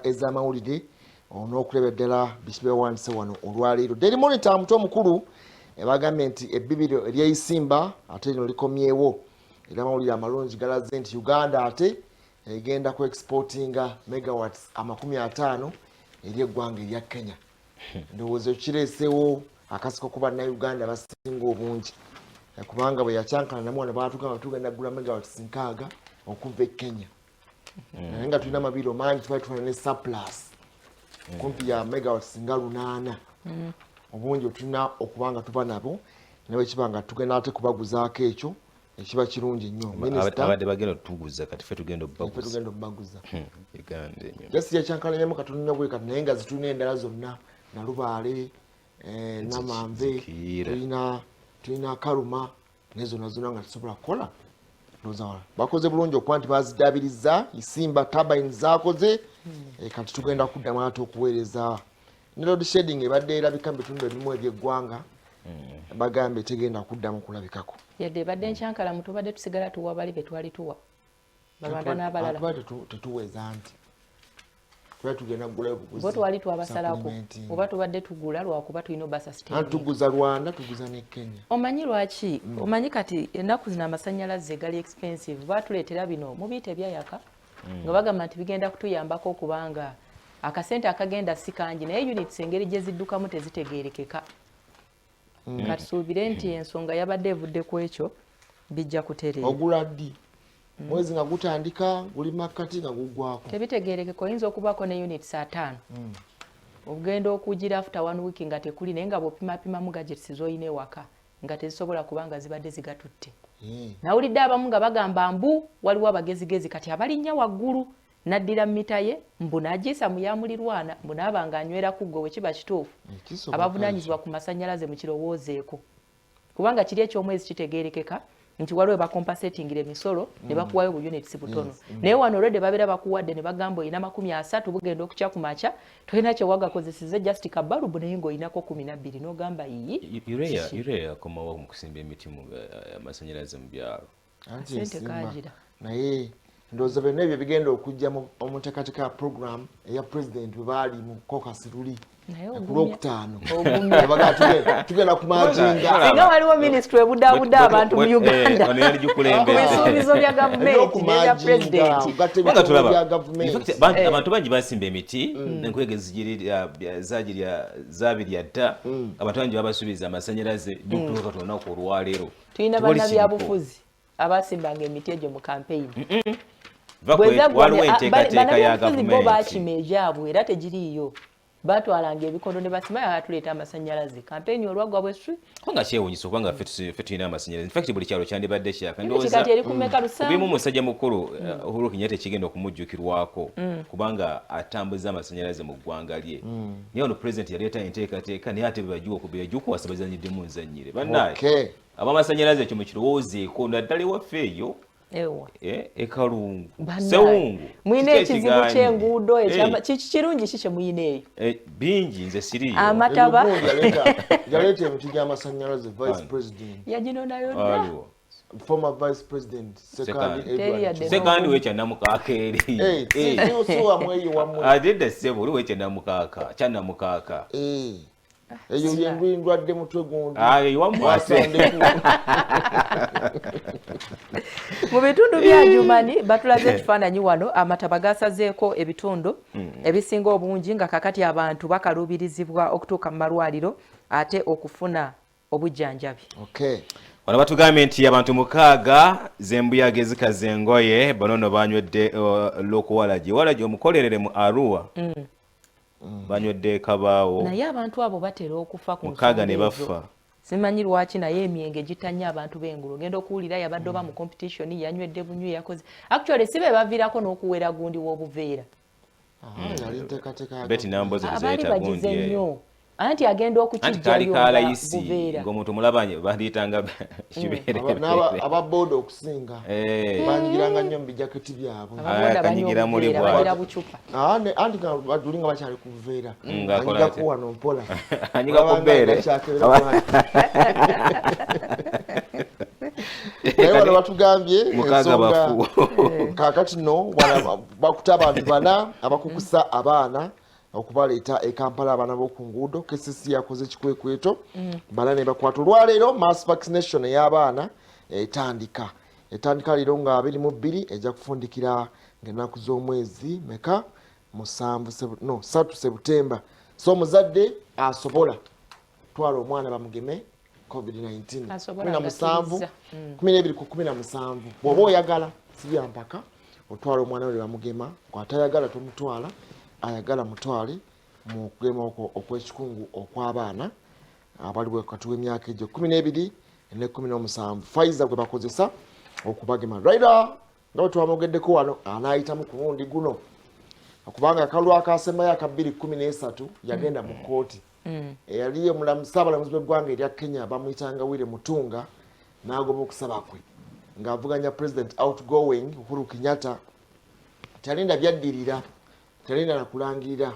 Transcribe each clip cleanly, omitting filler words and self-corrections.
ez'amawulire n'okuleba ddala biki bewandiise wano olwaleero. Daily Monitor muto omukulu bagambye nti ebbibiro ery'eisimba ate lino likomyewo era amawulire amalungi galaze nti Uganda ate egenda ku exportinga megawatts 50 eri eggwanga erya Kenya. Ndowooza kireesewo akasiko ku bannayuganda basinga obungi kubanga bwe yakyankana namu wano baatugamba tugenda kugula megawatts 6 okuva e Kenya. Naye nga tulina amabiro mangi twali tulina ne surplus kumpi ya megawatts nga 8 obungi tulina okubanga tuba nabo nawe kibanga tugenda ate kubaguzaako ekyo ekiba kirungi nnyo. Abadde bagenda tuguza kati ffe tugenda obaguza Uganda nnyo jasi yakyankalanyemu katono nnyo bwe kati naye nga zitulina endala zonna Nalubaale Namanve tulina Kawuma nezo nazona nga tusobola kukola nozawala bakoze bulungi okuba nti bazidabiriza isimba turbine zakoze kati tugenda kuddamu ate okuweereza ne load shedding ebadde erabika mu bitundu ebimu eby'eggwanga bagambye tegenda kuddamu kulabikako yadde ebadde nkyankala mutu badde tusigala tuwa bali betwali tuwa babanda n'abalala tetuweza nti twali tugenda kugulayo buguzi bo twali twabasalako oba tubadde tugula lwakuba tulina obasa state tuguza Rwanda tuguza ne Kenya. Omanyi lwaki omanyi kati ennaku zino amasannyalaze gali expensive batuleetera bino mubiyita ebyayaka nga bagamba nti bigenda kutuyambako okubanga akasente akagenda si kangi naye units engeri gye ziddukamu tezitegeerekeka. Katusuubire nti ensonga yabadde evudde ku ekyo bijja kutereera. Ogula ddi mwezi nga gutandika guli makkati nga guggwako tebitegeerekeka oyinza okubaako ne units 5 ogenda okugira after 1 week nga tekuli naye nga bw'opimapimamu gadgets z'olina ewaka nga tezisobola kubanga zibadde zigatutte. Nawulidde abamu nga bagamba mbu waliwo abagezigezi kati abalinnya waggulu naddira mita ye mbu n'agiisa mu yamulirwana mbu naaba ng'anywera ku ggwe wekiba kituufu abavunaanyizibwa ku masannyalaze mu kirowoozeeko kubanga kiri eky'omwezi kitegeerekeka nti waliwo bakompensatingira emisolo ne bakuwayo bu units butono naye wano olwedde babeera bakuwadde ne bagamba olina 30 bugenda okukya ku makya tolina kye wagakozesezza just kabalubu naye ng'olinako 12 n'ogamba yiyi urea akomawo mu kusimba emiti mu amasannyalaze mu byalo sente kagira naye ndowooza byonna ebyo bigenda okujja mu nteekateeka ya program eya president bwe baali mu caucus luli ku Lwokutaano tugenda kumajinga singa waliwo ministry ebudaabuda abantu mu Uganda ebisuubizo bya gavumenti n'ebya president abantu bangi basimba emiti enkuyege zaabirya dda abantu bangi babasuubiza amasannyalaze gy'okutuuka tunaku olwaleero tulina bannabyabufuzi abasimbanga emiti egyo mu campaign waliwo enteekateeka ya gavumenti bo baakima egyabwe era tegiriiyo batwalanga ebikondo ne basimaya batuleeta amasannyalaze campaign olwagwa bwessu kubanga kyewuunyisa kubanga ffe tulina amasannyalaze infact buli kyalo kyandibadde kyaka ndowooza eri kumeka lusanvu kubimu musajja mukulu Uhuru Kenyatta ekigenda okumujjukirwako kubanga atambuza amasannyalaze mu ggwanga lye naye ono president yaleeta enteekateeka naye ate bebajuwa okubeyajukuwasa bazanyiddemu nzannyire bannaye ab'amasannyalaze ekyo mukirowoozeeko naddala ewaffe eyo ekalungu sewungu mwine ekizibu ky'enguudo kirungi kiki muyina eyo bingi nze siriyo amataba yaleeta emiti gy'amasannyalaze vice president yaginonayo former vice president sekandi wekyannamukaaka eri adedda ssebo oli wekyannamukaaka kyannamukaaka eyo yendwadde mutwe gundi wamwase mu bitundu bya Jumani batulaze ekifaananyi wano amataba gasazeeko ebitundu ebisinga obungi nga kakati abantu bakaluubirizibwa okutuuka mu malwaliro ate okufuna obujjanjabi. Wano batugambye nti abantu 6 z'embuyaga ezikaza engoye banono banywedde lokuwalagi omukolerere mu Arua banywedde kabaawo naye abantu abo batera okufa ku mukaga ne bafa simanyi lwaki naye emyenge gitanya abantu b'engulu genda okuwulira yabadde oba mu competition yanywedde bunywi yakoze actually sibe baviirako n'okuwera gundi w'obuveera beti namboze kuzaita gundi eyo anti agenda okukijjayo buveera ng'omuntu mulabanye bandiyitanga kibeere aba board okusinga banyigiranga nnyo mu bijaketi byabwe kanyigira muli bw'ati bucupa anti baduli nga bakyali ku buveera anyiga kuwano mpola anyiga ku bbeere naye wano batugambye mukaga bafu kakati no wala bakuta abantu bana abakukusa abaana okubaleeta e Kampala abaana b'oku nguudo KCC yakoze ekikwekweto bana ne bakwata olwaleero mass vaccination ey'abaana etandika leero nga 22 ejja kufundikira ng'ennaku z'omwezi meka 3 Septemba so omuzadde asobola twala omwana bamugeme COVID-19 12 bw'oba oyagala sibyampaka otwala omwana we bamugema kwatayagala tomutwala ayagala mutwale mu kugema okwekikungu okw'abaana abaliwo kati w'emyaka egyo 12 ne 17 Pfizer gwe bakozesa okubagema raira nga bwe twamogeddeko wano anaayitamu ku mulundi guno okubanga akalulu akasembayo aka 2013 yagenda mu kkooti eyali Ssaabalamuzi w'eggwanga erya Kenya bamuyitanga Wile Mutunga n'agoba okusaba kwe ng'avuganya President outgoing Uhuru Kenyatta talinda byaddirira talinda nakulangirira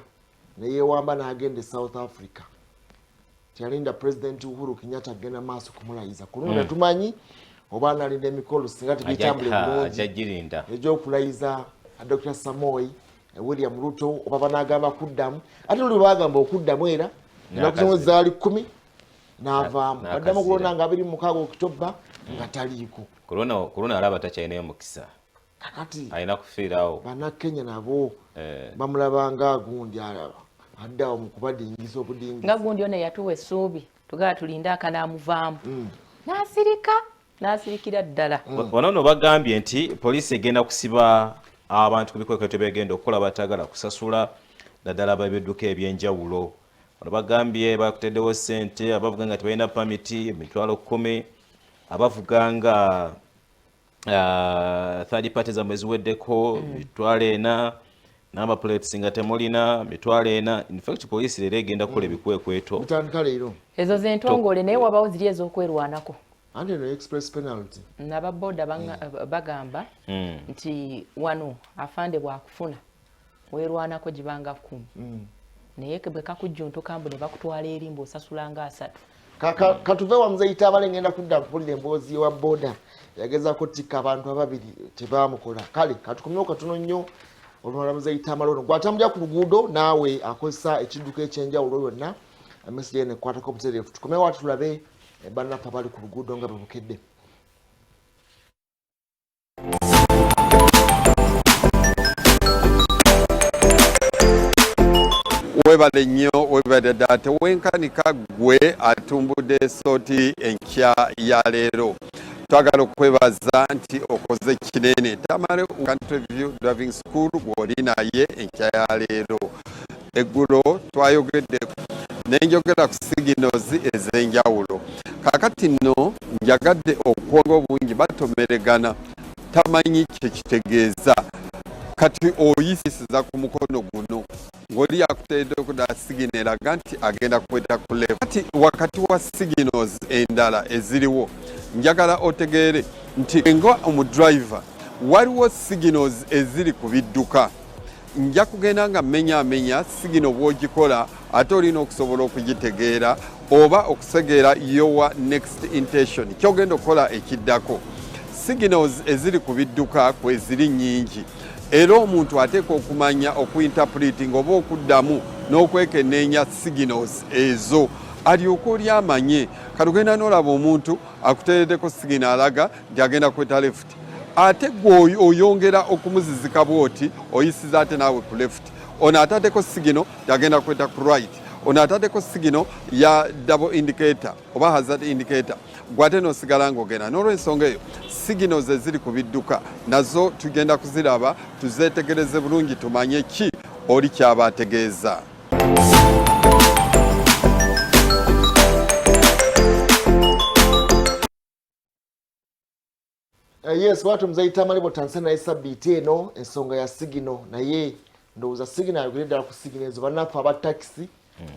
neyeewamba n'agenda South Africa talinda President Uhuru Kenyatta agenda maaso kumulayiza kulunda tumanyi oba analinda emikolo singa tebitambule bulungi egy'okulayiza Dr. Samoei William Ruto oba banagamba kuddamu ate luli bagamba okuddamu era ennaku zaali 10 n'avaamu addamu kulonda nga 26 Oktoba nga taliiko kulona alaba takyalinayo mukisa kakati alina kufiirawo bannakenya nabo bamulabanga agundi addawo mu kubadingisa obudingisa nga gundi ono yatuwa essuubi tugala tulinde akanamuvaamu n'asirikira ddala wano no bagambye nti poliisi egenda kusiba abantu ku bikwekweto begenda okukola batagala kusasula naddala ab'ebidduka ebyenjawulo wano bagambye bakuteddewo ssente abavuga nga tebalina pamiti emitwalo 10 abavuga nga third party za mwezi weddeko mitwalo 4 n'amaplates nga temulina mitwalo 4 in fact poliisi leero egenda kukola ebikwekweto mutandika leero ezo zentongole naye wabawo ziri ez'okwerwanako andi no express penalty n'ababoda bagamba nti wano afande bwakufuna weerwanako gibanga 10 naye bwe kakujjuntuka mbu ne bakutwala erimba osasula nga 3 katuve wa muzeyita abale ngenda kudda mpulira emboozi wa boda yagezaako tikka abantu ababiri tebamukola kale katukomyewo katono nnyo olwala muzeyita amalono gwatambulira ku luguudo naawe akozesa ekidduka ekyenjawulo yonna emesigi eno ekwatako obutereefu tukomewo ati tulabe bannaffe abali ku luguudo nga bebukedde webale nnyo webale ddala tewenkanika gwe atumbudde sooti enkya ya leero twagala okwebaza nti okoze kinene tamale country view driving school bw'oli naye enkya ya leero eggulo twayogedde nenjogera ku signals ez'enjawulo kakati nno njagadde okwonga obungi batomeregana tamanyi kyekitegeeza kati oyisiza ku mukono guno ng'oli yakuteredde okuda sigino eraga nti agenda kweta ku level kati wakati wa signals endala eziriwo njagala otegeere nti nga omudriver waliwo signals eziri ku bidduka nja kugenda nga menya sigino bw'ogikola ate olina okusobola okugitegeera oba okusegeera your next intention kyogenda okukola ekiddako signals eziri ku bidduka kweziri nnyingi era omuntu ateeka okumanya okuinterpreting oba okuddamu n'okwekenneenya signals ezo alyoka oli amanye katugenda n'olaba omuntu akuteereddeko sigino alaga nti agenda kweta left ate gwe oyongera okumuzizika bwoti oyisiza ate naawe ku left ono ataddeko sigino yagenda kweta ku right ono ataddeko sigino ya double indicator oba hazard indicator gwate nosigala ng'ogenda n'olwensonga eyo signals eziri ku bidduka nazo tugenda kuziraba tuzeetegereze bulungi tumanye ki oli kyaba ategeeza. Yes, watu mzayita malibo Tanzania esabiti eno ensonga ya sigino naye ndowooza sigino ayogedde ddala ku sigino ezo bannaffe aba taxi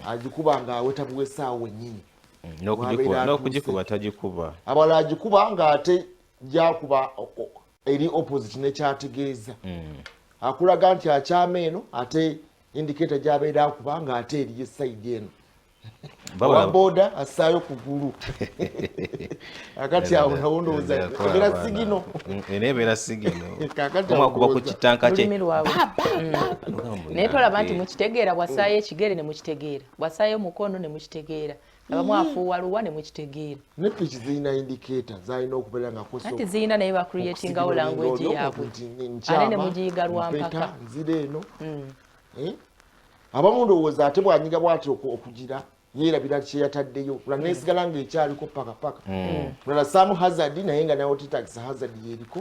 agikuba nga wetabuwesaawo wennyini n'okugikuba tagikuba abalala agikuba nga ate gyakuba eri opposite nekyategeeza akulaga nti akyama eno ate indicator gy'abeera akuba nga ate eriyo esayidi eno owa boda assaayo kugulu akati awo nawo ndowooza ebeera sigino eneebeera sigino omwakuba ku kitanka kye naye tolaba nti mukitegeera bwasaayo ekigere ne mukitegeera bwasaayo mukono ne mukitegeera abamu afuuwa luwa ne mukitegeera ne piki zirina indicator zalina okubeera nga anti zirina naye bakuriyetingawo language yaabwe ate ne mugiyiga lwampaka nzira eno abamu ndowooza ate bwanyiga bwati okugira yeerabira kyeyataddeyo kulala nesigala ng'ekyaliko pakapaka kulala Sam Hazard naye nga nayo titax Hazard yeeriko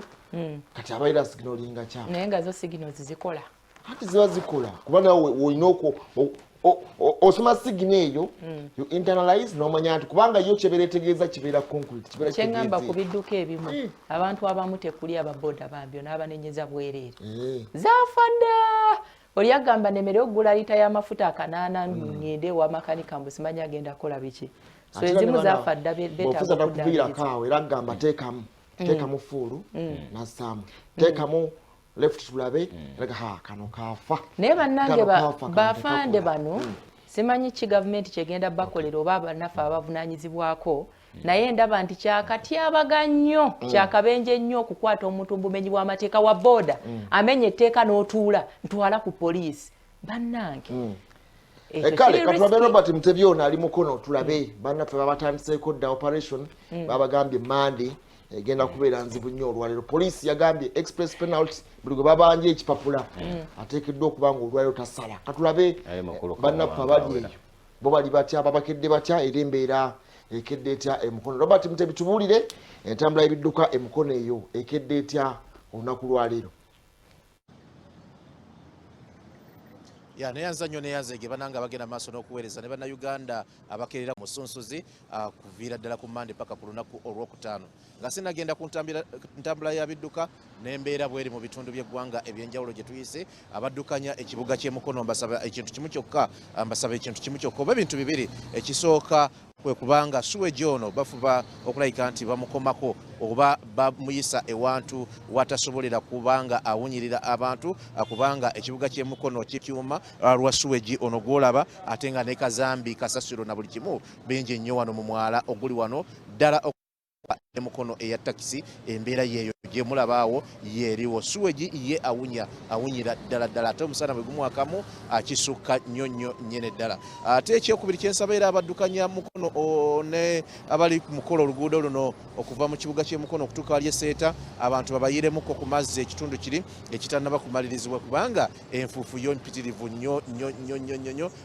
kati abaira siginolinga kyabo naye nga zo signals zikola ati ziba zikola kuba nawe olina osoma sigino eyo you internalize n'omanya nti kubanga yo kyebeera etegeeza kibeera concrete kibeera kyeŋŋamba ku bidduka ebimu abantu abamu tekuli ababoda bambyo n'abanenyeza bwereere zaafa dda oli agamba nemere okugula lita y'amafuta akanaana ngende wa makanika mbu simanyi agenda kukola biki so ezimu zaafa dda beetaaga okuviirako awo era agamba teekamu fuulu nassaamu teekamu left tulabe kano kaafa naye bannange bafande bano simanyi ki gavumenti kyegenda bakolera oba bannaffe abavunaanyizibwako naye ndaba nti kyakatyabaga nnyo kyakabenje nnyo okukwata omuntu obumenyi bw'amateeka wa booda amenya etteeka n'otuula ntwala ku poliisi bannange kale katulabe Robert Mutebyono ali mukono tulabe bannaffe babatandiseeko dda operation babagambye Monday egenda kubeera nzibu nnyo olwaliro poliisi yagambye express penalty buli gwe babanja ekipapula ateekeddwa okuba nga olwaliro tasala katulabe bannaffe abali eyo bo bali batya babakedde batya era embeera ekedde etya emukono Robert Mutebi tubuulire entambula y'ebidduka emukono eyo ekedde etya olunaku lwaliro ya neyanza nnyo neyanzege bananga bagenda maaso n'okuweereza ne bannayuganda abakerera mu Omusunsuzi kuviira ddala ku Mande paka ku lunaku olwokutaano nga sinagenda ku ntambula ya bidduka n'embeera bweri mu bitundu by'eggwanga ebyenjawulo gye tuyise abaddukanya ekibuga ky'emukono mbasaba ekintu kimu kyokka oba ebintu bibiri ekisooka kwe kubanga suweji ono bafuba okulayika nti bamukomako oba bamuyisa ewantu watasobolera kubanga awunyirira abantu kubanga ekibuga ky'emukono ky'ekyuma lwa suweji ono gwolaba ate nga ne kazambi kasasiro na buli kimu bingi nnyo wano mu mwala oguli wano ddala emukono eya takisi embeera yeeyo gye mulabaawo yeeriwo suweji ye awunyira ddala ate omusana bwe gumwakamu akisukka nnyo nnyene ddala ate ekyokubiri kyensaba era abaddukanya mukono ne abali ku mukolo oluguudo luno okuva mu kibuga ky'emukono okutuuka wali eseeta abantu babayiremuko ku mazzi ekitundu kiri ekitannaba kumalirizibwa kubanga enfuufu yo mpitirivu nnyo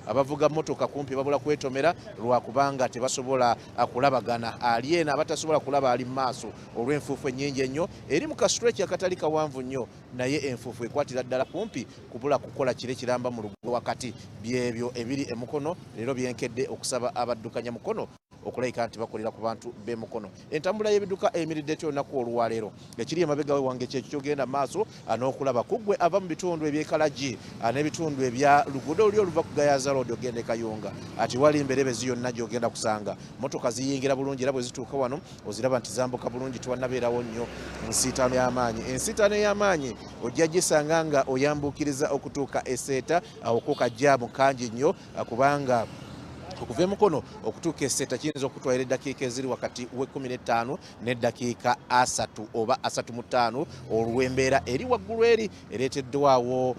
abavuga motoka kumpi babula kwetomera lwakubanga tebasobola kulabagana ali eno abatasobola kulaba ali maaso olw'enfuufu ennyingi ennyo eri mu kastretch akatali kawanvu nnyo naye enfuufu ekwatira ddala kumpi kubula kukola kire kiramba mu luguudo wakati byebyo ebiri emukono leero byenkedde okusaba abaddukanya mukono okulayika nti bakolera ku bantu b'emukono entambula y'ebidduka emiridde etyo olunaku olwaleero ekiri emabega we wange kyekyo kyogenda maaso n'okulaba kuggwe ava mu bitundu ebyekalagi n'ebitundu ebya luguudo oli oluva ku Gayaza Road ogenda e Kayunga ati wali emberebezi yonna gy'ogenda kusanga motoka ziyingira bulungi era bwe zituuka wano oziraba nti zambuka bulungi tiwannabeerawo nnyo ensiitaano ey'amaanyi ojja gisanga nga oyambuukiriza okutuuka eseeta awo kajjaamu kangi nnyo kubanga okuva emukono okutuuka eseeta kiyinza okutwalira eddakiika eziri wakati we15 n'eddakiika 3 oba 35 olw'embeera eri waggulu eri ereeteddwawo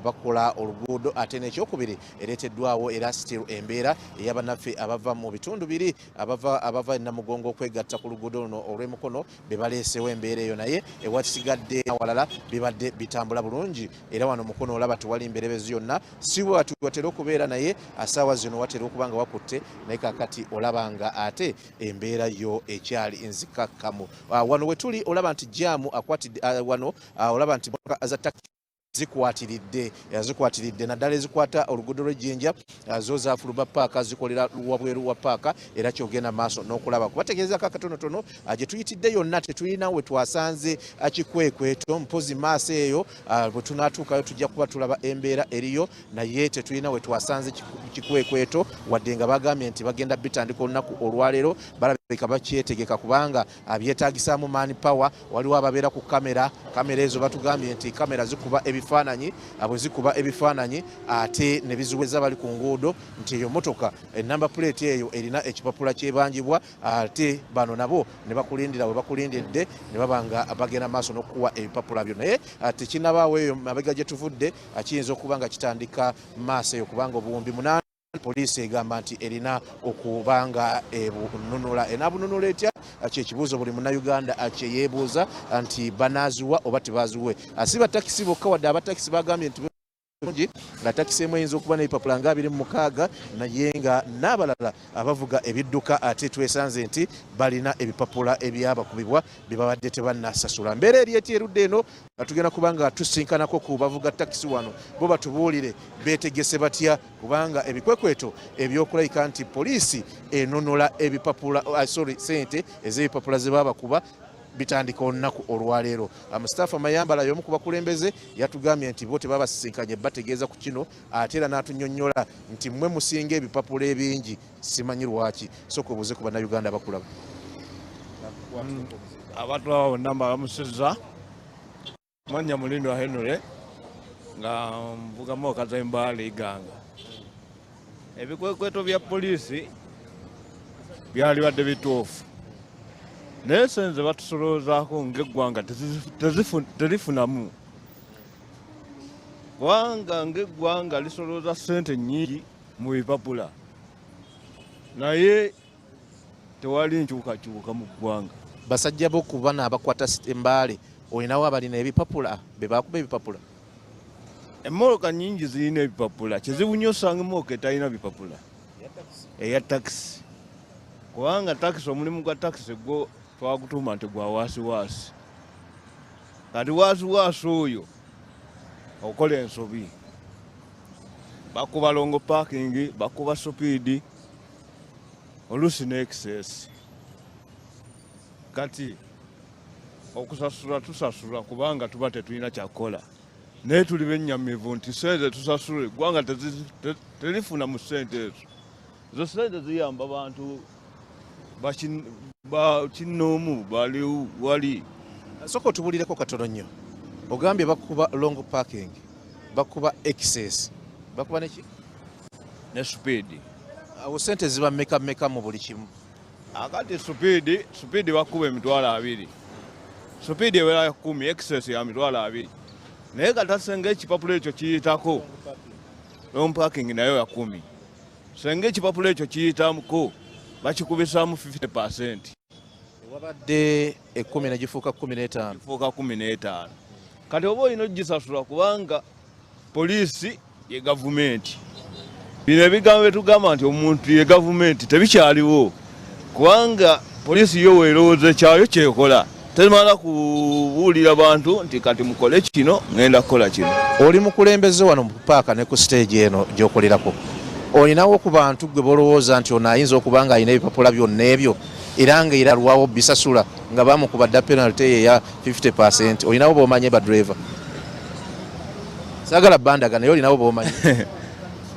bakola oluguudo ate n'ekyokubiri ereeteddwawo era still embeera ey'abannaffe abava mu bitundu biri abava Namugongo okwegatta ku luguudo luno olw'emukono be baleesewo embeera eyo naye ewasigadde awalala bibadde bitambula bulungi era wano mukono olaba tewali mberebezi yonna si watera okubeera naye asaawa zino watera kubanga wakutte naye kakati olabanga ate embeera yo ekyali nzikakkamu wano wetuli olaba nti jaamu akwatidde wano olaba nti za zikwatiridde naddala ezikwata oluguudo lw'ejjinja zo za Fuluba paaka zikolera wabweru wa paaka era kyogenda maaso n'okulaba kubategeezako akatonotono gye tuyitidde yonna tetulina we twasanze kikwekweto mpozi maaso eyo bwe tunaatuukayo tujja kuba tulaba embeera eriyo naye tetulina we twasanze kikwekweto wadde nga bagambye nti bagenda bitandika olunaku olwaleero bakyetegeka kubanga abyetaagisaamu maani power. Waliwo ababeera ku kamera ezo batugambye nti kamera zikuba ebifaananyi, abo zikuba ebifaananyi ate ne biziweza bali ku nguudo nti eyo motoka enamba plate eyo erina ekipapula kyebanjibwa, ate bano nabo ne bakulindira we bakulindidde ne babanga bagenda maaso n'okuwa ebipapula byo. Naye tekinnabaawo eyo mabega gye tuvudde, kiyinza okuba nga kitandika maaso eyo kubanga obuwumbi 8 poliisi egamba nti erina okubanga ebununula. Enabununula etya? Kyekibuuzo buli munnayuganda kyeyeebuuza nti banaaziwa oba tebaziwe. Si batakisi bokka, wadde abatakisi bagambye nti bulungi nga takisi emu eyinza okuba n'ebipapula nga 26 naye nga n'abalala abavuga ebidduka ate twesanze nti balina ebipapula ebyabakubibwa bye babadde tebannasasula. Mbeera eri eti erudde eno nga tugenda kubanga tusinkanako ku bavuga takisi wano, bo batubuulire beetegese batya, kubanga ebikwekweto ebyokulabika nti poliisi enunula ebipapula sente ez'ebipapula ze babakuba bitandika olunaku olwaleero. Mustafa Mayambala y'omu ku bakulembeze yatugambye nti bo tebabasisinkanye bategeeza ku kino, ate era n'atunnyonnyola nti mmwe musinga ebipapula ebingi, simanyi lwaki. Sooka obuuze ku bannayuganda bakulaba. Abantu abo bonna bamusizza manya Mulindwa Henry nga mvugamu okazembaala iganga. Ebikwekweto bya poliisi byali badde bituufu, naye senze batusoloozaako ng'eggwanga terifunamu, kubanga ng'eggwanga lisolooza ssente nnyingi mu bipapula naye tewali nkyukakyuka mu ggwanga. Basajja b'okuba n'abakwata embaale olinawo abalina ebipapula be baakuba ebipapula. Emmoloka nnyingi zirina ebipapula, kizibu nnyo osanga emmoloka etalina bipapula eya takisi, kubanga takisi, omulimu gwa takisi gwo twagutuuma nti gwa waasiwaasi. Kati waasiwaasi oyo okola ensobi, bakuba longo parking, bakuba supiidi, oluusi ne excess. Kati okusasula tusasula kubanga tuba tetulina kyakukola, naye tuli bennyamivu nti sente tusasule, eggwanga terifuna mu ssente ezo. Ezo ssente ziyamba bantu bakinnoomu wali. Sooka otubulireko katono nnyo. Ogambye bakuba long parking, bakuba excess, bakuba neki? Ne supiidi. Awo ssente ziba mmeka mu buli kimu? Akati supiidi bakuba $20. Supiidi ewera 10, excess ya $20. Naye kati senga ekipapula ekyo kiyitako long parking nayo ya 10. Senga ekipapula ekyo kiyitamuko bakikubisaamu 50%. Wabadde 10 ne gifuuka 15. Gifuuka 15. Kati oba olina ogisasula kubanga poliisi ye gavumenti. Bino ebigambo betugamba nti omuntu ye gavumenti tebikyaliwo, kubanga poliisi yo weerowooza kyayo kyekola, temala kubuulira bantu nti kati mukole kino ngenda kukola kino. Oli mukulembeze wano mu paaka ne ku stage eno gy'okolerako, olinawo ku bantu gwe bolowooza nti ono ayinza okuba nga alina ebipapula byonna ebyo era nga era lwawo bisasula nga bamukuba dda penalty eya 50%, olinawo b'omanyi ba driver? Saagala bandaga naye olinawo b'omanyi?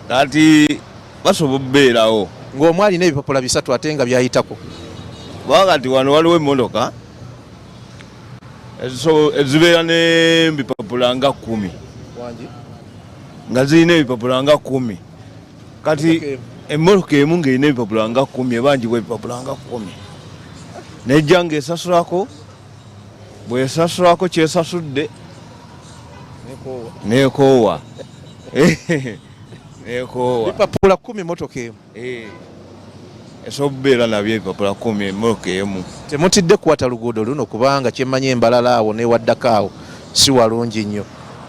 Kati basobola okubeerawo ng'omu alina ebipapula 3 ate nga byayitako. Wakati wano waliwo emmotoka ezibeera n'ebipapula nga 10 nga zirina ebipapula nga 10. Kati emmotoka emu ng'erina ebipapula nga 10 ebanjibwa ebipapula nga 10 nejja ng'esasulako, bw'esasulako kyesasudde nekoowa ebipapula 10 motoka emu. Esobola okubeera nabyo ebipapula 10 emmotoka emu. Temutidde kukwata luguudo luno kubanga kyemmanyi embalala awo newaddako awo si walungi nnyo.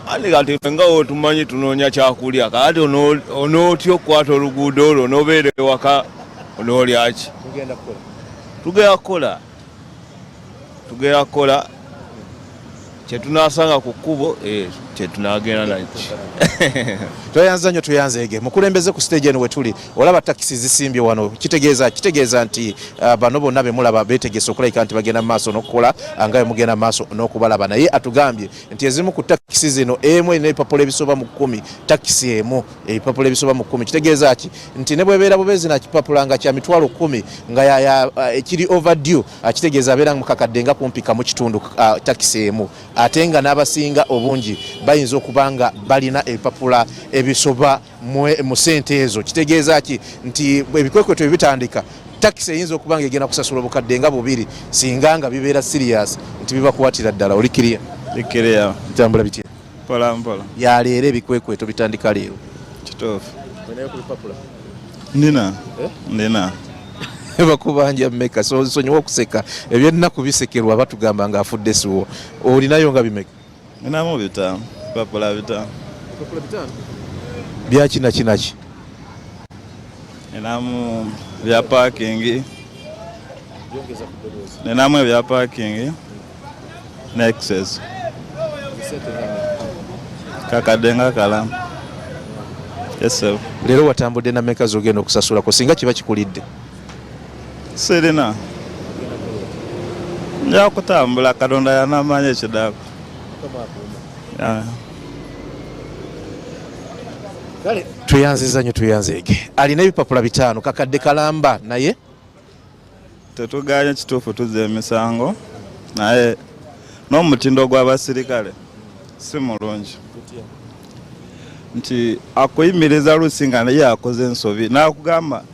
Ate kati nga otumanyi tunoonya kyakulya, kati onootya okukwata oluguudo olwo n'obeera ewaka onoolya ki? Tugenda kukola kye tunaasanga ku kkubo. kyetunagenda naki. Tweyanza nnyo tuyanzeege mukulembeze ku stage eno wetuli olaba takisi zisimbye wano kitegeeza nti bano bonna be mulaba beetegese okulabika nti bagenda mu maaso n'okukola nga bwe mugenda mu maaso n'okubalaba naye atugambye nti ezimu ku takisi zino emu erina ebipapula ebisoba mu 10 takisi emu ebipapula ebisoba mu 10 kitegeeza ki nti ne bwebeera bubeezi na kipapula nga kya mitwalo 10 nga ekiri overdue kitegeeza abeera mukakadde nga kumpika mu kitundu takisi emu ate nga n'abasinga obungi bayinza okuba nga balina ebipapula ebisoba mu sente ezo kitegeeza ki nti ebikwekweto ebitandika takisi eyinza okuba nga egenda kusasula obukadde nga 2 singa nga bibeera serious nti bibakwatira ddala oli kiriya Bikiriya bitambula bitya mpola mpola yaleero ebikwekweto bitandika leero kituufu olinayo ku bipapula ndina bakubanja mmeka sonyiwa okuseka ebyennaku bisekerwa batugamba nga afudde siwo olinayo nga bimeka ninamu 5 bipapula 5 byakinaki ninamu bya parking ninamu ebya parking ne excess kakadde nga kalamu yeso leero watambudde na mmeka zogenda okusasulako singa kiba kikulidde sirina nja kutambula katonda yanamanya ekidaako tuyanziza nnyo tuyanzeege alina ebipapula 5 kakadde kalamba naye tetuganye kituufu tuzza emisango naye n'omutindo gw'abasirikale si mulungi nti akuyimiriza lusi nga naye akoze ensobi nakugamba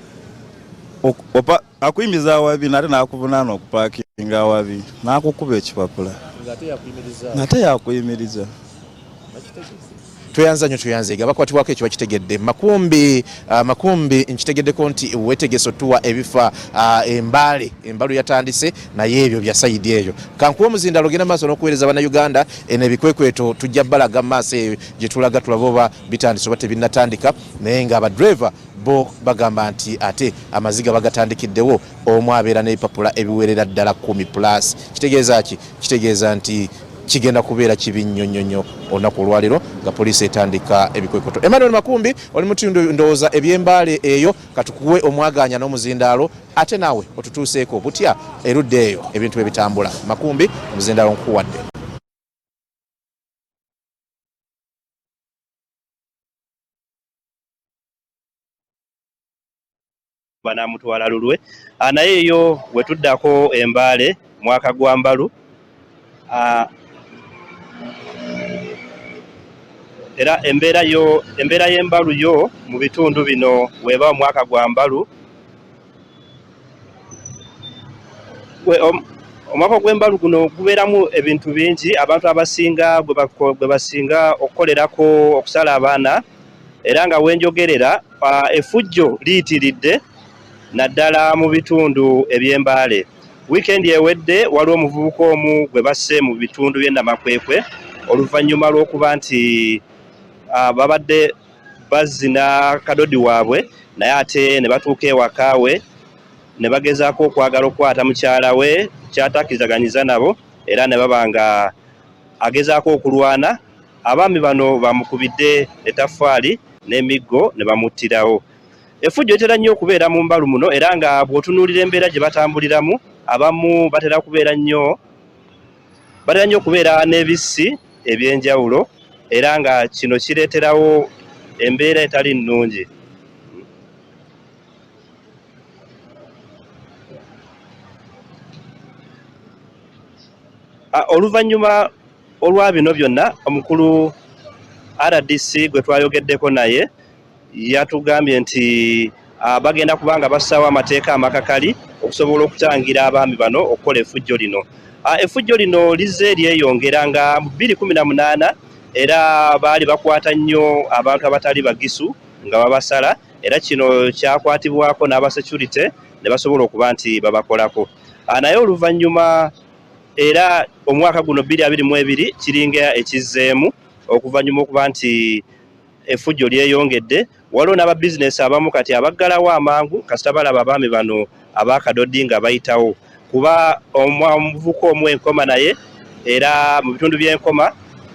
akuyimiriza awabi nate nakuvunaana okupaakinga awabi nakukuba ekipapula ngate yakuyimiriza tweyanza nnyo tuyanzeege abakwatibwako ekyo bakitegedde makumbi nkitegeddeko nti weetegese otuwa ebifa embalu yatandise naye ebyo bya sayidi eyo kankuwa omuzindalo genda maaso n'okuweereza bannayuganda eno ebikwekweto tujja balaga maaso eyo gye tulaga tulaba oba bitandise oba tebinnatandika naye nga abadreva bo bagamba nti ate amaziga bagatandikiddewo omu abeera n'ebipapula ebiwerera ddala 10+ kitegeeza ki kitegeeza nti kigenda kubeera kibi nnyo olunaku olwaliro nga poliisi etandika ebikwekweto. Emmanuel Makumbi oli mutundu ndowooza ebyembaale eyo katukuwe omwaganya n'omuzindaalo ate naawe otutuuseeko butya erudde eyo ebintu bwe bitambula. Makumbi omuzindaalo nkuwadde. banamutwala lulwe naye eyo wetuddako embaale mwaka gwa Mbalu era embeera y'embalu yo mu bitundu bino weba omwaka gwa Mbalu omwaka gw'embalu guno gubeeramu ebintu bingi abantu abasinga gwe basinga okukolerako okusala abaana era nga wenjogerera effujjo liyitiridde naddala mu bitundu eby'embaale. Wiikendi ewedde waliwo omuvubuka omu gwe basse mu bitundu by'e Namakwekwe oluvannyuma lw'okuba nti babadde bazina kadodi waabwe naye ate ne batuuka ewaka we ne bagezaako okwagala okukwata mukyala we kyatakizaganyiza nabo era ne baba nga agezaako okulwana. Abaami bano bamukubidde ettaffaali n'emiggo ne bamuttirawo. Effujjo etera nnyo okubeera mu Mbalu muno era nga bw'otunuulira embeera gye batambuliramu abamu batera nnyo okubeera n'ebissi eby'enjawulo era nga kino kireeterawo embeera etali nnungi. Oluvannyuma olwa bino byonna omukulu RDC gwe twayogeddeko naye yatugambye nti bagenda kubanga bassaawo amateeka amakakali okusobola okutangira abaami bano okukola effujjo lino. Effujjo lino lizze eryeyongera nga mu 2018 era baali bakwata nnyo abantu abatali bagisu nga babasala era kino kyakwatibwako n'abasecurity ne basobola okuba nti babakolako. Naye oluvannyuma era omwaka guno 2022 kiringa ekizzeemu okuvannyuma okuba nti effujjo lyeyongedde. Waliwo n'ababizinesi abamu kati abaggalawo amangu kasita balaba abaami bano abakadodi nga bayitawo kuba omuvubuka omu enkoma naye era mu bitundu by'enkoma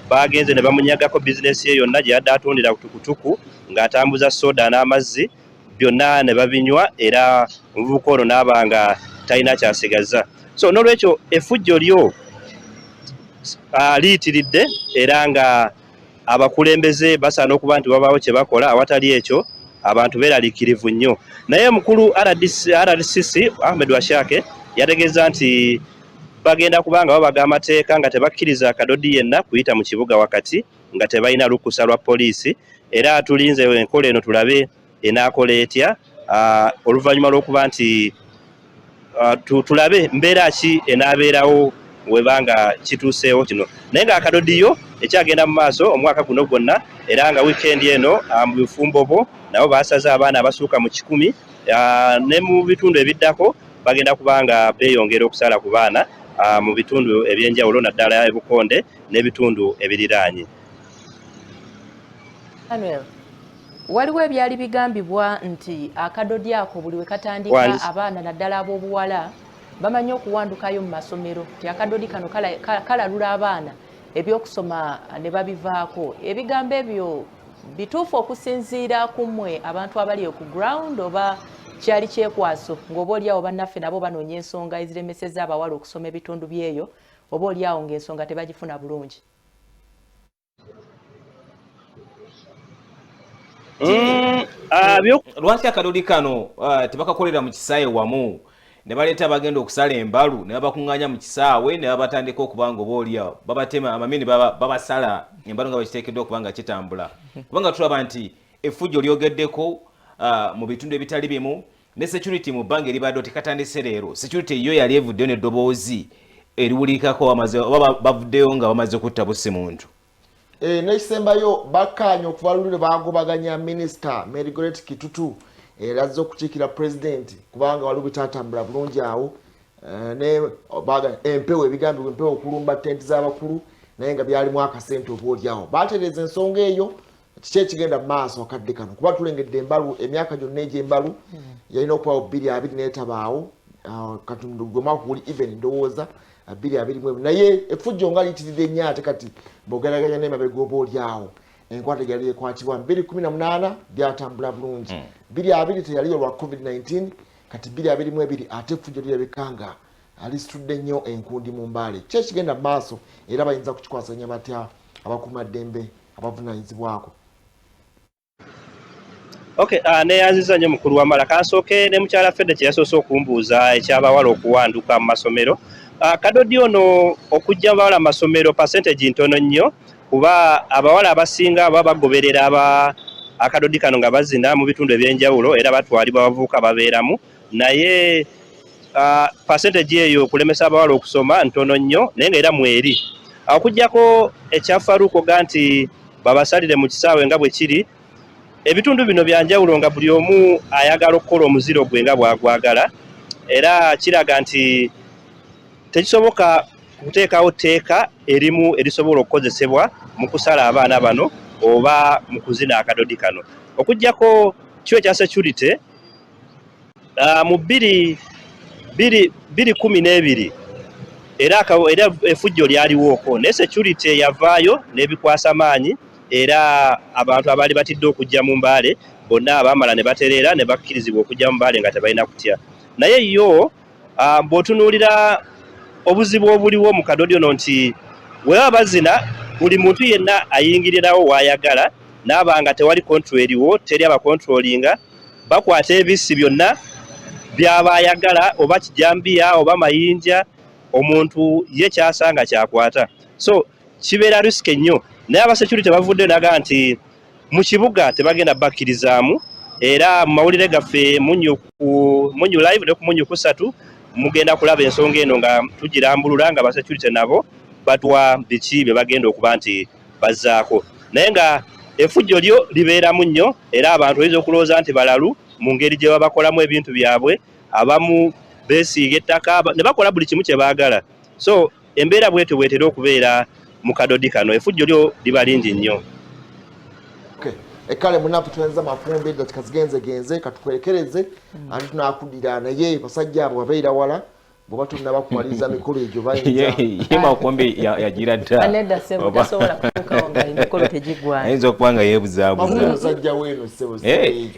bagenze ne bamunyagako bizinesi ye yonna gye yadde atundira kutukutuku ng'atambuza soda n'amazzi byonna ne babinywa era omuvubuka ono n'aba nga talina kyasigaza. So n'olwekyo effujjo lyo liyitiridde era nga abakulembeze basaana okuba nti babaawo kye bakola, awatali ekyo abantu beeraliikirivu nnyo. Naye mukulu RDCC Ahmed Washake yategeeza nti bagenda kubanga babaga amateeka nga tebakkiriza kadodi yenna kuyita mu kibuga wakati nga tebalina lukusa lwa poliisi, era tulinze enkola eno tulabe enaakola etya oluvannyuma lw'okuba nti tulabe mbeera ki enaabeerawo webanga kituuseewo kino. Naye nga akadodiyo ekyagenda mu maaso omwaka guno gwonna, era nga wiikendi eno mu bifumbo bo nabo basaze abaana abasuuka mu 100 ne mu bitundu ebiddako bagenda kubanga beeyongera okusala ku baana mu bitundu ebyenjawulo naddala ebukonde n'ebitundu ebiriraanye. Waliwo ebyali bigambibwa nti akadodi ako buli we katandika abaana naddala ab'obuwala bamanyi okuwandukayo mu masomero, nti akadodi kano kalalula abaana ebyokusoma ne babivaako. Ebigambo ebyo bituufu okusinziira ku mmwe abantu abali ku ground oba kyali kyekwaso ng'oba oliawo bannaffe nabo banoonya ensonga eziremeseza abawala okusoma ebitundu byeyo oba oliawo ng'ensonga tebagifuna bulungi? Lwaki akadodi kano tebakakolera mu kisaawe wamu ne baleeta bagenda okusala embalu ne babakuŋŋaanya mu kisaawe ne babatandika okuba nga oba oliawo babatema amamini babasala embalu nga bakiteekeddwa okuba nga kitambula, kubanga tulaba nti effujjo lyogeddeko mu bitundu ebitali bimu ne security mu bbanga eribadde tekatandise leero. Security yo yali evuddeyo n'eddoboozi eriwulikako oba bavuddeyo nga bamaze kutta busi muntu. N'ekisembayo bakkaanya okubalulire bagobaganya minisita Merigoret Kitutu era azze okukiikira pulezidenti kubanga waliwo bitatambula bulungi awo empewo ebigambibwa empewo okulumba tenti z'abakulu naye nga byalimu akasente oba oliawo. Batereeza ensonga eyo kiki ekigenda mu maaso akadde kano kuba tulengedde embalu emyaka gyonna egy'embalu yalina okubawo 2 n'etabaawo kati gwe mwaka guli even ndowooza 2 naye effujjo nga liyitiridde nnyo ate kati bw'ogeraganya n'emabega oba oliawo enkwata yali ekwatibwa 2018 byatambula bulungi 2020 teyaliyo lwa COVID-19 kati 2022 ate effujjo lirabika nga alisitudde nnyo enkundi mu mbaale. Ki ekigenda mu maaso era bayinza kukikwasanya batya abakuumaddembe abavunaanyizibwako? Okay, neyanziza nnyo mukulu w'amala kansooke ne mukyala Fedde kye yasoose okumbuuza ekyabawala okuwanduka mu masomero. Kadodi ono okujja abawala mu masomero percentage ntono nnyo kuba abawala abasinga baba bagoberera akadodi kano nga bazina mu bitundu ebyenjawulo era batwalibwa abavubuka babeeramu, naye percentage eyo kulemesa abawala okusoma ntono nnyo naye nga era mweri. Okujjako ekyafaruko ga nti babasalire mu kisaawe nga bwe kiri, ebitundu bino byanjawulo nga buli omu ayagala okukola omuziro gwe nga bwagwagala, era kiraga nti tekisoboka kuteekawo tteeka erimu erisobola okukozesebwa mu kusala abaana bano oba mu kuzina akadodi kano. Okujjako kyo ekya security mu 2012 era effujjo lyaliwooko naye security yavaayo n'ebikwasa maanyi era abantu abaali batidde okujja mu mbaale bonna abaamala ne batereera ne bakkirizibwa okujja mu mbaale nga tebalina kutya. Naye yo bw'otunuulira obuzibu obuliwo mu kadodi ono nti bwe bazina buli muntu yenna ayingirirawo wayagala n'aba nga tewali control eriwo, teri abakontrolinga, bakwata ebisi byonna by'abayagala oba kijambiya oba mayinja, omuntu ye kyasanga kyakwata. So kibeera risk nnyo, naye abasecurity bavudde naga nti mu kibuga tebagenda bakkirizaamu, era mu mawulire gaffe Munyu live ne ku Munyu 3 mugenda kulaba ensonga eno nga tugirambulula nga abasecurity nabo batwa biki bye bagenda okuba nti bazzaako. Naye nga effujjo lyo libeeramu nnyo era abantu oyinza okulowooza nti balalu mu ngeri gye babakolamu ebintu byabwe, abamu beesiiga ettaka ne bakola buli kimu kye baagala. So embeera bwetyo bwetera okubeera mu kadodi kano, effujjo lyo liba lingi nnyo. Ekale munafu tuenza mafumbi dakika zigenze katukwelekereze andi tunakudira naye basajja abo babeera wala bwoba tonnaba kumaliza mikolo egyo bayinza yema kombe yagira dda anedda sebo tasobola kutuukawo nga emikolo tegigwana ayinza okuba nga yeebuzaabuza musajja weeno sebo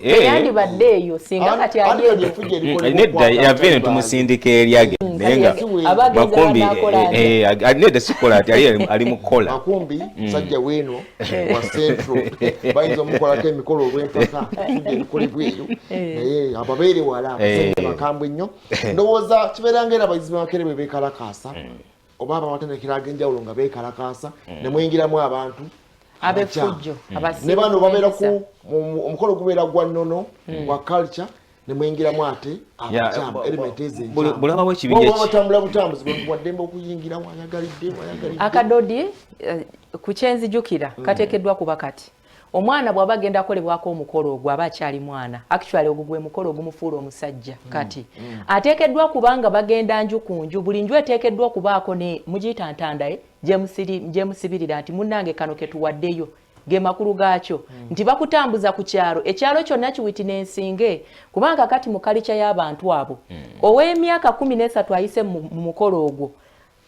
eyandibadde eyo singa kati nedda yave ne tumusindika eryage naye nga makumbi nedda sikola ati ali mukola makumbi musajja weeno wa central bayinza omukolako emikolo olw'empaka fujja ebikolebwa eyo naye ababeere wala abasajja bakambwe ennyo ndowooza kibeera ng'era abayizi b'amakerebe beekalakaasa oba abamatendekero ag'enjawulo nga beekalakaasa ne mwingiramu abantu abefujjo ne bano babeera ku omukolo gubeera gwa nnono gwa culture ne mwingiramu ate abakyama element bulaba bwekibinja batambula butambuzi bwaddembe okuyingira wayagalidde akadodi ku kyenzijukira kateekeddwa kuba kati omwana bw'aba agenda akolebwako omukolo ogwo aba akyali mwana actually ogwo gwe mukolo ogumufuula omusajja kati ateekeddwa kubanga bagenda nju ku nju buli nju eteekeddwa okubaako ne mugiyita ntandaye gyemusibirira nti munnange kano ketuwaddeyo ge makulu gaakyo nti bakutambuza ku kyalo ekyalo kyonna kiwitinensinge kubanga kati mu kalica y'abantu abo ow'emyaka 13 ayise mu mukolo ogwo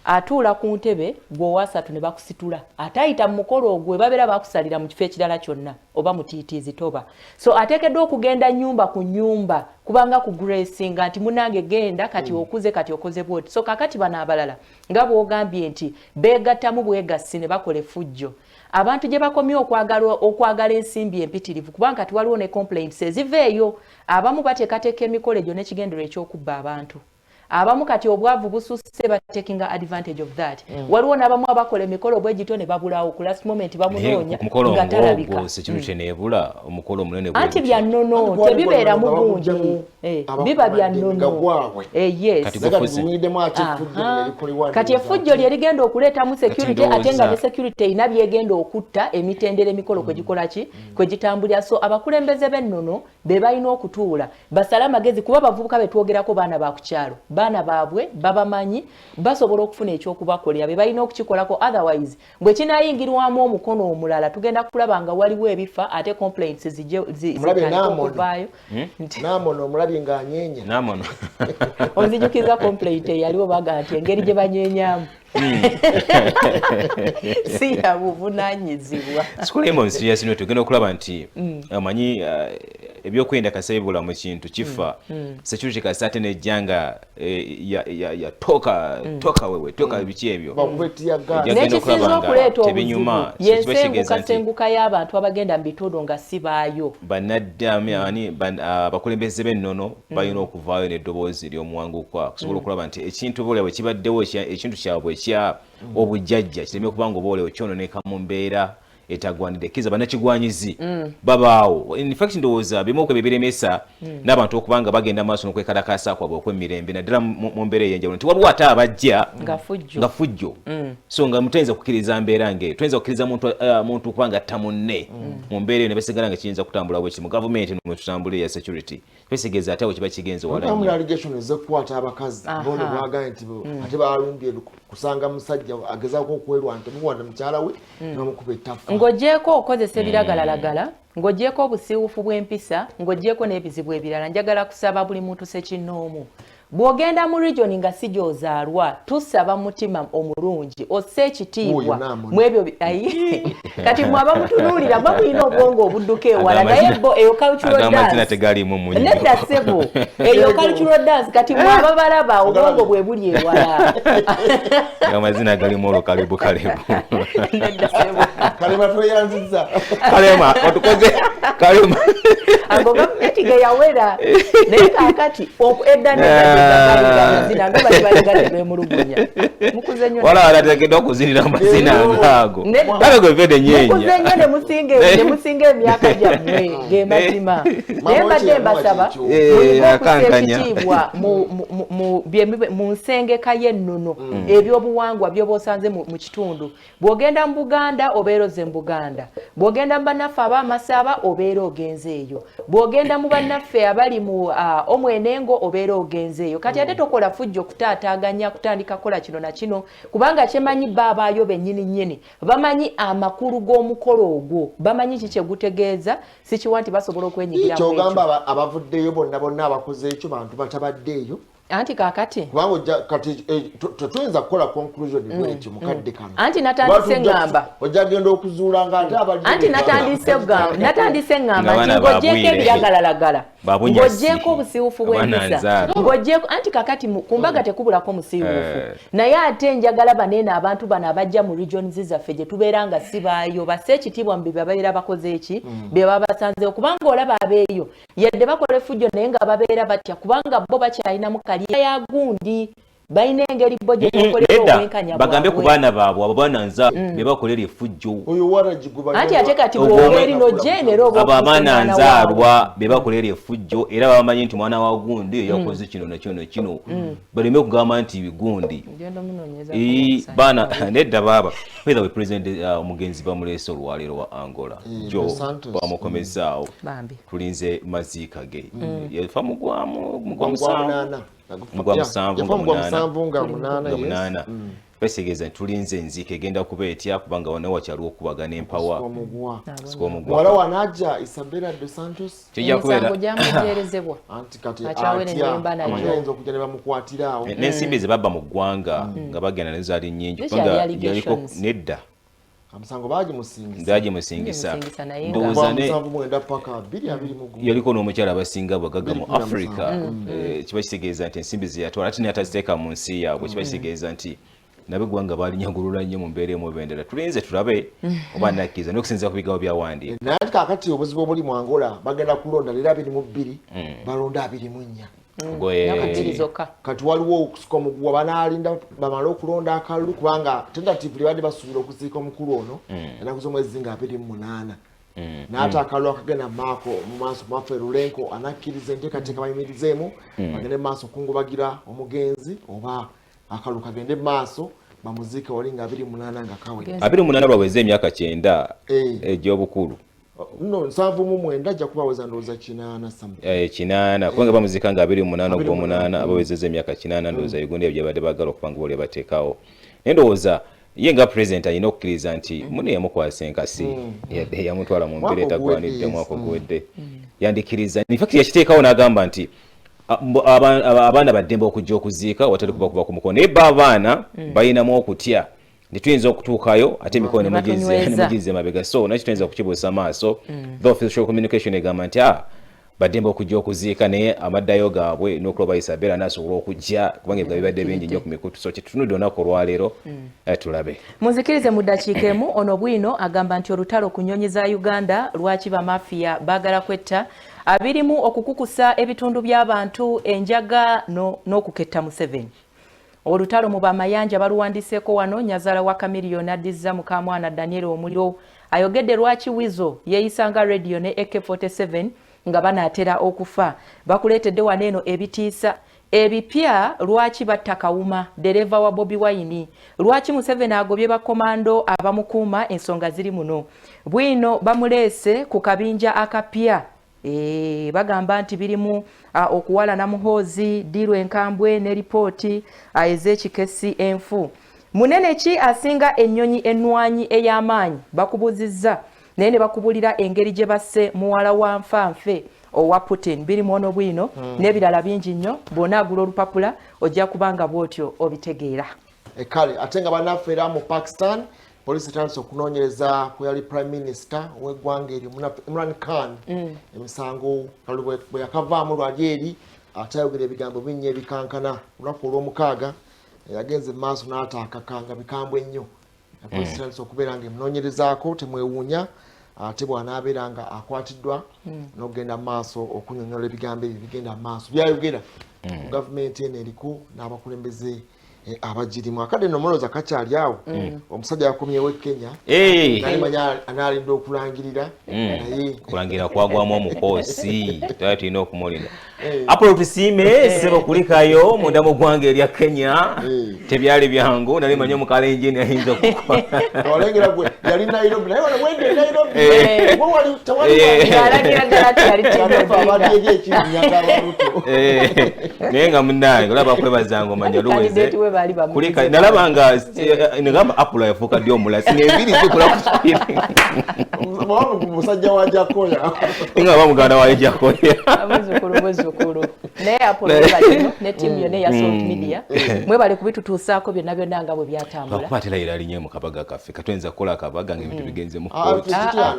atuula ku ntebe gw'owasatu ne bakusitula atayita mu mukolo ogwo babeera bakusalira mu kifo ekirala kyonna oba mutiitiizi toba so ateekeddwa okugenda nnyumba ku nnyumba kubanga ku gracinga nti munange genda kati okuze kati okoze bwoti so kakati bano abalala nga bw'ogambye nti beegattamu bwegassi ne bakola effujjo abantu gye bakomye okwagala ensimbi empitirivu kubanga tiwaliwo ne complaints eziveeyo abamu bateekateeka emikolo egyo n'ekigendero eky'okubba abantu abamu kati obwavu bususse batekinga advantage of that waliwo n'abamu abakola emikolo bwe gito ne babulawo ku last moment bamunoonya nga talabika security neebula omukolo omunene anti bya nnono tebibeera mu bungi biba bya nnono yes kati effujjo lye ligenda okuleetamu security ate nga ne security erina byegenda okutta emitendera emikolo kwe gikola ki kwe gitambulira so abakulembeze b'ennono be balina okutuula basale amagezi kuba bavubuka betwogerako baana ba ku kyalo baana baabwe babamanyi basobola okufuna ekyokubakolera be balina okukikolako otherwise bwe kinayingirwamu omukono omulala tugenda kulaba nga waliwo ebifa ate complaints zikuvaayo namono omulabi ng'anyeenya namono onzijukiza complaint eyaliwo baga nti engeri gye banyeenyamu si ya buvunaanyizibwa sikulema omusiriasi nyo tugenda okulaba nti amanyi ebyokwenda kasabibula mu kintu kifa security kasi ate nejjanga toka wewe toka biki ebyo nekisinza okuleeta obuzibu yensengukasenguka y'abantu abagenda mu bitundu nga si baayo banaddami abakulembeze b'ennono balina okuvaayo n'eddoboozi ery'omuwanguka okusobola okulaba nti ekintu boolya bwe kibaddewo ekintu kyabwe ekya obujjajja kireme okuba nga obaoleo kyononeka mu mbeera etagwanidde kiza bannakigwanyizi babaawo in fact ndowooza bimu ku bibiremesa n'abantu okubanga bagenda maaso n'okwekalakaasa kwabwe okw'emirembe naddala mu mbeera ey'enjawulo nti waliwo ate abajja nga fujjo so nga mutayinza kukkiriza mbeera ng'eyo tuyinza kukkiriza muntu okuba nga atta munne mu mbeera eyo ne basigala nga kiyinza kutambula bwe kiri mu gavumenti mwe tutambula eya security twetegeeza ate awo kiba kigenze wala allegation ez'ekukwata abakazi bono bwagambye nti ate balumbye kusanga musajja agezaako okwerwa nti muwanda mukyala we n'omukuba ettaffa ng'oggyeko okozesa ebiragalalagala ng'oggyeko obusiiwufu bw'empisa ng'oggyeko n'ebizibu ebirala njagala kusaba buli muntu sekinnoomu bw'ogenda mu region nga si gy'ozaalwa tusaba mutima omulungi ossa ekitiibwa mu ebyo kati mwaba mutunuulira mba mulina obwongo obudduka ewala naye bo eyo cultural dance nedda ssebo eyo cultural dance kati mwaba balaba obwongo bwe buli ewala amazina galimu olwo kalebu nedda ssebo kalema tweyanziza kalema otukoze kalema ago gavumenti ge yawera naye kaakati edda wala alateekeddwa okuzinira amazina agaago kale gwe vede nyeenya nemusinga emyaka gyammwe ge mazima naye mbadde mbasaba ekitiibwa mu nsengeka y'ennono ebyobuwangwa byobaosanze mu kitundu bw'ogenda mu Buganda obeera oze mu Buganda bw'ogenda mu bannaffe ab'amasaba obeera ogenze eyo bw'ogenda mu bannaffe abali mu omwenengo obeera ogenze eyo kati ate tokola fujjo kutaataaganya kutandika kola kino na kino kubanga kyemanyi baabaayo bennyini nnyini bamanyi amakulu g'omukolo ogwo bamanyi kiki gutegeeza sikiwa nti basobola okwenyigiramu kyogamba abavuddeyo bonna abakoze ekyo bantu batabaddeeyo anti kakati kubanga kati tetuyinza kukola conclusion bwekyo mukadde kano anti natandise ngamba ojja genda okuzuula nga ate abali anti natandise ngamba nti ng'ogyeko ebiragalalagala ng'ogyeko obusiiwufu bw'empisa ng'ogyeko anti kakati ku mbaga tekubulako musiiwufu naye ate njagala baneeno abantu bano abajja mu regions zaffe gye tubeera nga si baayo basse ekitiibwa mu bye babeera bakoze eki bye baba basanzeewo kubanga olaba abeeyo yadde bakola effujjo naye nga babeera batya kubanga bo bakyalinamu kalya ya gundi balina engeri bo gye bakolera obwenkanya bagambe ku baana baabwe abo baana nza be bakolera effujjo anti ate kati bw'oba erino genera oba abaana nzaalwa be bakolera effujjo era babamanyi nti mwana wa gundi yakoze kino nakino baleme okugamba nti bigundi baana nedda baaba whether we president omugenzi bamuleese olwaleero wa Angola jo bamukomezaawo tulinze maziika ge yafa mugwamu munaana besigeza tulinze enzike egenda kuba etya kubanga wana wakyaliwo okubagana empawa muwala wanajja Isabella dos Santos kijja kubeera gyamujeerezebwa anti kati ayinza okujja ne bamukwatiraawo n'ensimbi ze babba mu ggwanga nga bagenda ne zaali nnyingi kubanga yaliko nedda amusango bagimusingisa ndowooza yaliko n'omukyala abasinga bwagaga mu Africa kiba kitegeeza nti ensimbi ze yatwala ate n'ataziteeka mu nsi yaabwe kiba kitegeeza nti nabeggwanga baalinyagulula nnyo mu mbeera emubendera tulinze tulabe oba nakkiriza n'okusinziira ku bigambo byawandiika naye ati kaakati obuzibu obuli mu Angola bagenda kulonda leero 22 balonda 24 kati waliwo okusika omuguwa banaalinda bamale okulonda akalulu kubanga tentative libadde basuubira okuziika omukulu ono ennaku z'omwezi nga 28 n'ate akalulu akagenda maako mu maaso maffe Lulenko anakkiriza enteekateeka bayimirizeemu bagende mu maaso okungubagira omugenzi oba akalulu kagende mu maaso bamuziike wali nga 28 nga kawere 28 lwaweza emyaka 9 egy'obukulu no 79 ajja kubaweza ndowooza 8 kubanga bamuziika nga 28 ogw'omunaana abawezezza emyaka 8 ndowooza Uganda ebyo byabadde baagala okupanga bole bateekawo naye ndowooza ye nga president alina okukkiriza nti mune yamukwasa enkasi yamutwala mu mbeera etagwanidde mwaka oguwedde yandikkiriza infact yakiteekawo n'agamba nti abaana baddembe okujja okuziika watali kubakuba ku mukono naye abaana balinamu okutya netuyinza okutuukayo ate emikono nemugize mabega so nakyo tuyinza kukibuusa maaso the official communication egamba nti baddembe okujja okuziika naye amaddayo gaabwe n'okuloba Isabella n'asobola okujja kubanga ebyo bibadde bingi nnyo ku mikutu so kyetutunudde olunaku olwaleero tulabe muzikirize mu ddakiika emu ono bwino agamba nti olutalo ku nnyonyi za Uganda lwaki bamafiya baagala kwetta abirimu okukukusa ebitundu by'abantu enjaga n'okuketta Museveni olutalo mu bamayanja baluwandiseeko wano Nyazaala wa Kamiliyoni addizza mukamwana Daniel Omuliro ayogedde lwaki Wizo yeeyisanga radio ne AK47 nga banaatera okufa bakuleetedde wano eno ebitiisa ebipya lwaki batta Kawuma ddereeva wa Bobi Wine lwaki Museveni agobye bakomando abamukuuma ensonga ziri muno bwino bamuleese ku kabinja akapya bagamba nti birimu okuwalana muhoozi diru enkambwe ne ripooti ez'ekikesi enfu munene ki asinga ennyonyi ennwanyi ey'amaanyi bakubuzizza naye ne bakubulira engeri gye basse muwala wa nfanfe owa Putin birimu ono bwino n'ebirala bingi nnyo bw'onaagula olupapula ojja kubanga bw'otyo obitegeera kale ate nga bannaffe era mu Pakistan polisi etandise okunoonyereza ku yali prime minister w'eggwanga eryo Imran Khan emisango bwe yakavaamu lwali eri ate ayogera ebigambo binnya ebikankana olunaku olw'omukaaga yagenze mu maaso n'ataakakanga bikambwe ennyo polisi etandise okubeera nga emunoonyerezaako temwewuunya ate bw'anaabeera nga akwatiddwa n'okugenda mu maaso okunyonnyola ebigambo ebyo bigenda mu maaso byayogera ku gavumenti eno eriko n'abakulembeze abagirimu akadde nomoloza kakyali awo omusajja yakomyewo Kenya nalimanya analinda okulangirira naye kulangira kwagwamu omukoosi tulina okumulinda apolo tusiime sebo kulikayo munda mu ggwanga erya Kenya tebyali byangu nalimanya omukalenjini ayinza olengera gwe yali Nairobi naye wano mwenge Nairobi wali naye nga munange olaba kwebazanga omanya luweze bali ba kulika nalabanga ngamba apula yafuka dio mulasi nebiri zikula kusiri mwamu musajja wa Jakoya inga bamuganda wa Jakoya abuzukuru ne apula bali ne team yone ya Salt Media mwe bali kubitutusaako byonna byonna nga bwe byatambula bakwatira ira linye mu kabaga kaffe katwenza kola kabaga ng'ebintu bigenze mu kooti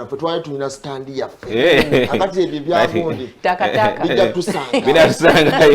fwe twali tulina standi yaffe akati ebyo byagundi takataka binatusanga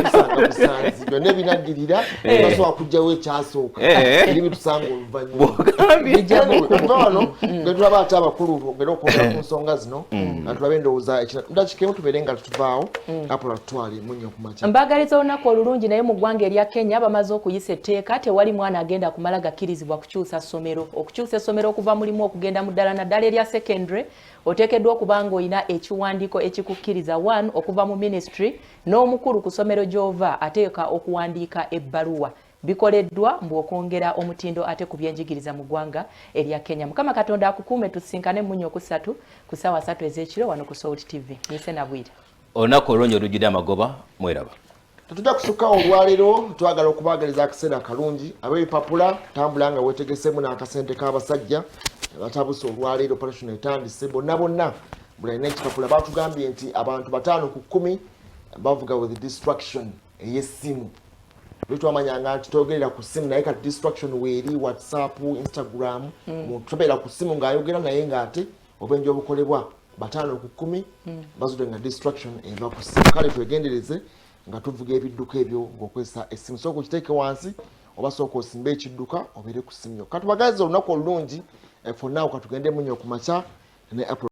busanzi byonna binaddirira basobola kujjawo ekyasooka ebitusanga oluvannyuma wano ngetulaba ate abakulu ngera okwogera ku nsonga zino nga tulabe endowooza ekidakikemu tubeere nga tutuvaawo apola tutwale munnyo ku makya mbagaliza olunaku olulungi naye mu ggwanga erya Kenya bamaze okuyisa etteeka tewali mwana agenda kumala gakkirizibwa kukyusa ssomero okukyusa essomero okuva mulimu okugenda mu ddala naddala erya secondary oteekeddwa okuba ng'olina ekiwandiiko ekikukkiriza 1 okuva mu ministry n'omukulu ku ssomero gy'ova ateeka okuwandiika ebbaluwa bikoleddwa mbw'okwongera omutindo ate ku byenjigiriza mu ggwanga erya Kenya. Mukama Katonda akukuume tusinkane munnyo ku 3 ku ssaawa 3 ez'ekiro wano ku Salt TV. Nise na Bwire. Olunaku olulungi olujjudde amagoba mweraba. Tetujja kusukka olwaleero twagala okubaagaliza akaseera kalungi ab'ebipapula tambula nga weetegesemu n'akasente k'abasajja batabuse olwaleero operation etandise bonna bulina ekipapula batugambye nti abantu 5 ku 10 bavuga with distraction ey'essimu bitwamanyanga nti togerera ku ssimu naye kati distraction weeri WhatsApp Instagram mutubeera ku ssimu ng'ayogera naye ng'ate obenja obukolebwa 5 ku 10 bazudde nga distraction eva ku ssimu kale twegendereze nga tuvuga ebidduka ebyo ng'okozesa essimu sooka okiteeke wansi oba sooka osimba ekidduka obeere ku ssimu katubagaziza olunaku olulungi fonna katugende munnyo ku makya ne